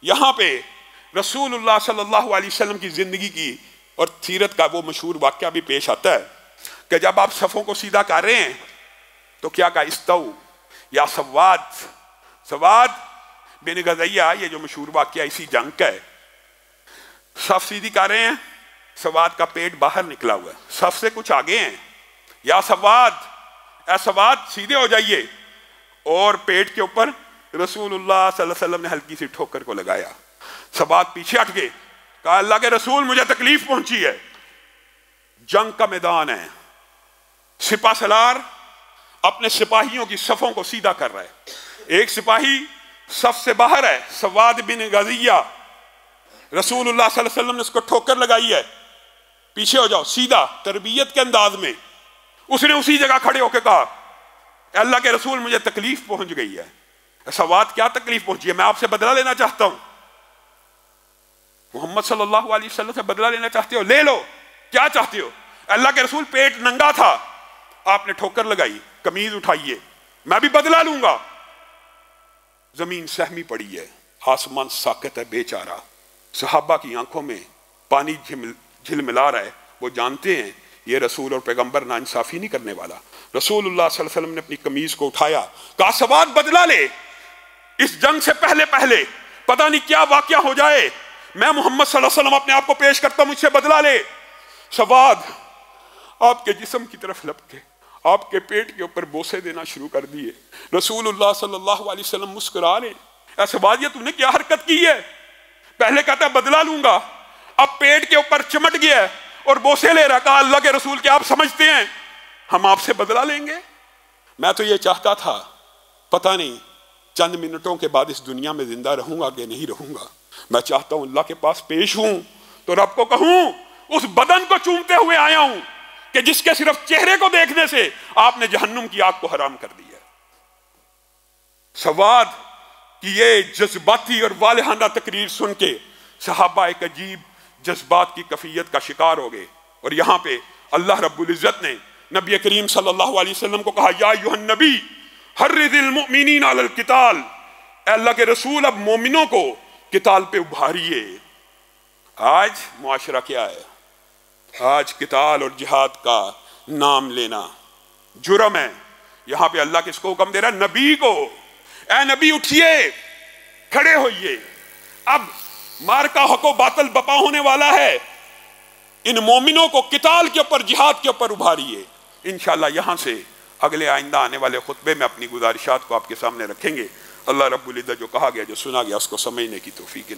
यहाँ पे रसूलुल्लाह सल्लल्लाहु अलैहि वसल्लम की जिंदगी की और सीरत का वो मशहूर वाक़या भी पेश आता है कि जब आप सफ़ों को सीधा कर रहे हैं तो क्या कहा, इस्तऊ या सवाद। सवाद बिन गज़ैया, ये जो मशहूर वाक़या इसी जंग का है। सफ़ सीधी कर रहे हैं, सवाद का पेट बाहर निकला हुआ है, सफ़ से कुछ आगे हैं। या सवाद, ए सवाद सीधे हो जाइए। और पेट के ऊपर रसूलुल्लाह सल्लल्लाहु अलैहि वसल्लम ने हल्की सी ठोकर को लगाया। सवाद पीछे हट गए, कहा अल्लाह के रसूल मुझे तकलीफ पहुंची है। जंग का मैदान है, सिपा सलार अपने सिपाहियों की सफ़ों को सीधा कर रहा है। एक सिपाही सफ से बाहर है, सवाद बिन गज़िया। रसूलुल्लाह सल्लल्लाहु अलैहि वसल्लम ने उसको ठोकर लगाई है, पीछे हो जाओ, सीधा तरबियत के अंदाज में। उसने उसी जगह खड़े होकर कहा अल्लाह के रसूल मुझे तकलीफ पहुंच गई है। सवाद क्या तकलीफ पहुंची है? मैं आपसे बदला लेना चाहता हूं। मोहम्मद सल्लल्लाहु अलैहि वसल्लम से बदला लेना चाहते हो, ले लो। क्या चाहते हो? अल्लाह के रसूल पेट नंगा था, आपने ठोकर लगाई, कमीज उठाइए, मैं भी बदला लूंगा। जमीन सहमी पड़ी है, आसमान साकत है, बेचारा। सहाबा की आंखों में पानी झिलमिला रहा है। वो जानते हैं ये रसूल और पैगंबर नाइंसाफी नहीं करने वाला। रसूलुल्लाह सल्लल्लाहु अलैहि वसल्लम ने अपनी कमीज को उठाया, कहा सवाद बदला ले, इस जंग से पहले पहले पता नहीं क्या वाकया हो जाए, मैं मोहम्मद सल्लल्लाहु अलैहि वसल्लम अपने आप को पेश करता हूं, मुझसे बदला ले। सवाद आपके जिस्म की तरफ लपके आपके पेट के ऊपर बोसे देना शुरू कर दिए। रसूलुल्लाह सल्लल्लाहु अलैहि वसल्लम मुस्कुरा रहे, ऐसे सवाद ये तूने क्या हरकत की है? पहले कहता बदला लूंगा, अब पेट के ऊपर चिमट गया है और बोसे ले रहा। कहा अल्लाह के रसूल क्या आप समझते हैं हम आपसे बदला लेंगे? मैं तो ये चाहता था, पता नहीं चंद मिनटों के बाद इस दुनिया में जिंदा रहूंगा कि नहीं रहूंगा। मैं चाहता हूं अल्लाह के पास पेश हूं तो रब को कहूं उस बदन को चूमते हुए आया हूं कि जिसके सिर्फ चेहरे को देखने से आपने जहन्नुम की आग को हराम कर दिया। सवाद की ये जज्बाती और वालिहाना तकरीर सुन के सहाबा एक अजीब जज्बात की कफियत का शिकार हो गए। और यहां पे अल्लाह रब्बुल इज्जत ने नबी करीम सल्लल्लाहु अलैहि वसल्लम को कहा, या अय्युहन नबी हर्रिदिल मुमिनीन अलल किताल, अल्लाह के रसूल अब मोमिनों को किताल पे उभारिए। आज मुआशरा क्या है? आज किताल और जिहाद का नाम लेना जुर्म है। यहां पे अल्लाह किसको हुक्म दे रहा है? नबी को। ए नबी उठिए, खड़े होइए, अब मार्का हको बातल बपा होने वाला है, इन मोमिनों को किताल के ऊपर जिहाद के ऊपर उभारिए। इंशाअल्लाह यहां से अगले आइंदा आने वाले खुतबे में अपनी गुजारिशात को आपके सामने रखेंगे। अल्लाह रब्बुल इज्जत जो कहा गया, जो सुना गया, उसको समझने की तौफीक